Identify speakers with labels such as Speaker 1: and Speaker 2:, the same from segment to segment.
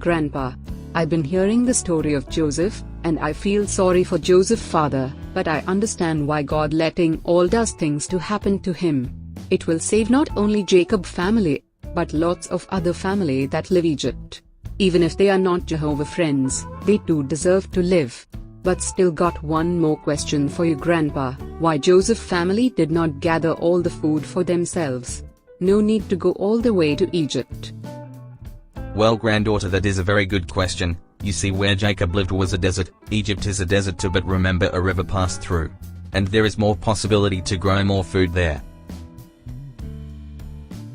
Speaker 1: Grandpa. I've been hearing the story of Joseph, and I feel sorry for Joseph's father, but I understand why God letting all those things to happen to him. It will save not only Jacob family, but lots of other family that live Egypt. Even if they are not Jehovah friends, they too deserve to live. But still got one more question for you, Grandpa. Why Joseph family did not gather all the food for themselves? No need to go all the way to Egypt.
Speaker 2: Well, granddaughter, that is a very good question. You see, where Jacob lived was a desert. Egypt is a desert too, but remember, a river passed through. And there is more possibility to grow more food there.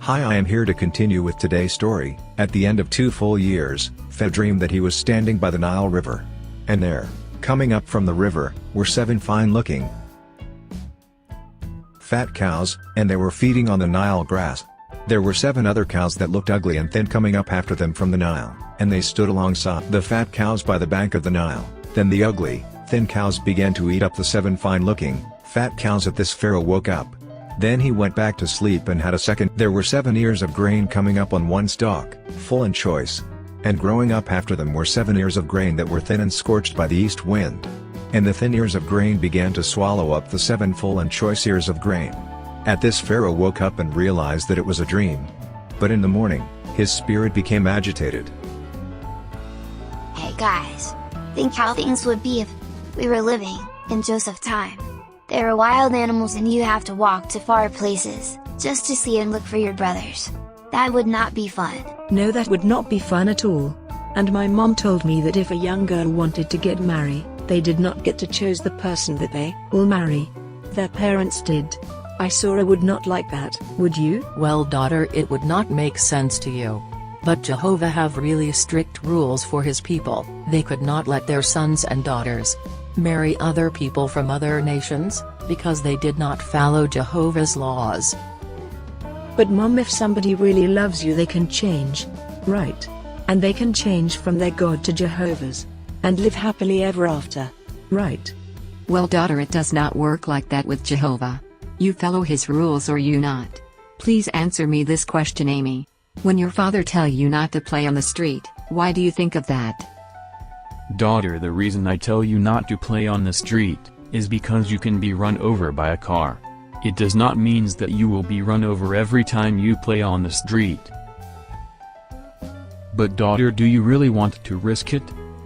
Speaker 3: Hi, I am here to continue with today's story. At the end of 2 full years, Pharaoh dreamed that he was standing by the Nile River. And there, coming up from the river, were 7 fine-looking, fat cows, and they were feeding on the Nile grass. There were 7 other cows that looked ugly and thin coming up after them from the Nile, and they stood alongside the fat cows by the bank of the Nile. Then the ugly, thin cows began to eat up the 7 fine-looking, fat cows. At this, Pharaoh woke up. Then he went back to sleep and had a second. There were 7 ears of grain coming up on one stalk, full and choice. And growing up after them were 7 ears of grain that were thin and scorched by the east wind. And the thin ears of grain began to swallow up the 7 full and choice ears of grain. At this, Pharaoh woke up and realized that it was a dream. But in the morning, his spirit became agitated.
Speaker 4: Hey guys, think how things would be if we were living in Joseph's time. There are wild animals and you have to walk to far places, just to see and look for your brothers. That would not be fun.
Speaker 5: No, that would not be fun at all. And my mom told me that if a young girl wanted to get married, they did not get to choose the person that they will marry. Their parents did. I saw I would not like that, would you?
Speaker 6: Well, daughter, it would not make sense to you. But Jehovah have really strict rules for his people. They could not let their sons and daughters marry other people from other nations, because they did not follow Jehovah's laws.
Speaker 5: But Mom, if somebody really loves you, they can change, right? And they can change from their God to Jehovah's, and live happily ever after, right?
Speaker 7: Well, daughter, it does not work like that with Jehovah. You follow his rules or you not. Please answer me this question, Amy. When your father tell you not to play on the street, why do you think of that?
Speaker 8: Daughter, the reason I tell you not to play on the street is because you can be run over by a car. It does not mean that you will be run over every time you play on the street. But daughter, do you really want to risk it?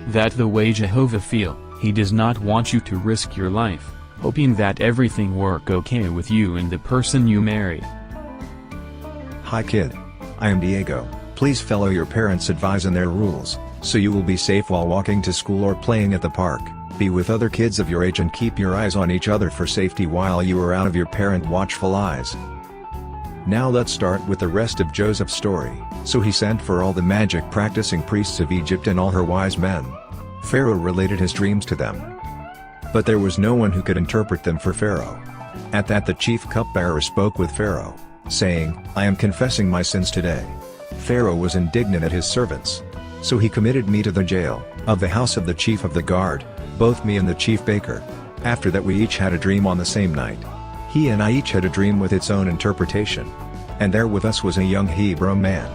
Speaker 8: That the way Jehovah feel, he does not want you to risk your life, hoping that everything work okay with you and the person you marry.
Speaker 3: Hi kid. I am Diego. Please follow your parents' advice and their rules, so you will be safe while walking to school or playing at the park. Be with other kids of your age and keep your eyes on each other for safety while you are out of your parent watchful eyes. Now let's start with the rest of Joseph's story. So he sent for all the magic practicing priests of Egypt and all her wise men. Pharaoh related his dreams to them. But there was no one who could interpret them for Pharaoh. At that, the chief cupbearer spoke with Pharaoh, saying, I am confessing my sins today. Pharaoh was indignant at his servants. So he committed me to the jail of the house of the chief of the guard, both me and the chief baker. After that, we each had a dream on the same night. He and I each had a dream with its own interpretation. And there with us was a young Hebrew man,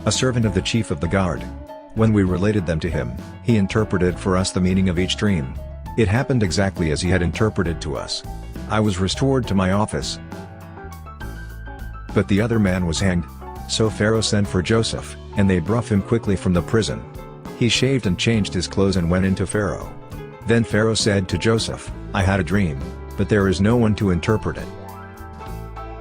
Speaker 3: a servant of the chief of the guard. When we related them to him, he interpreted for us the meaning of each dream. It happened exactly as he had interpreted to us. I was restored to my office, but the other man was hanged. So Pharaoh sent for Joseph, and they brought him quickly from the prison. He shaved and changed his clothes and went into Pharaoh. Then Pharaoh said to Joseph, I had a dream, but there is no one to interpret it.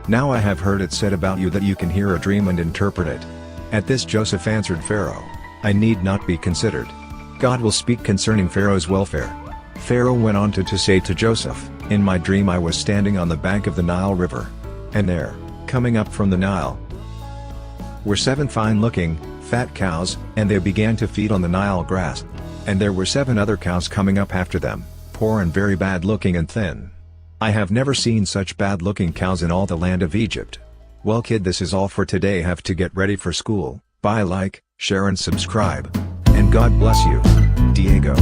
Speaker 3: Now I have heard it said about you that you can hear a dream and interpret it. At this, Joseph answered Pharaoh, I need not be considered. God will speak concerning Pharaoh's welfare. Pharaoh went on to say to Joseph, in my dream I was standing on the bank of the Nile River. And there, coming up from the Nile, were 7 fine-looking, fat cows, and they began to feed on the Nile grass. And there were 7 other cows coming up after them, poor and very bad-looking and thin. I have never seen such bad-looking cows in all the land of Egypt. Well kid, this is all for today. Have to get ready for school. Bye. Like, share and subscribe. And God bless you. Diego.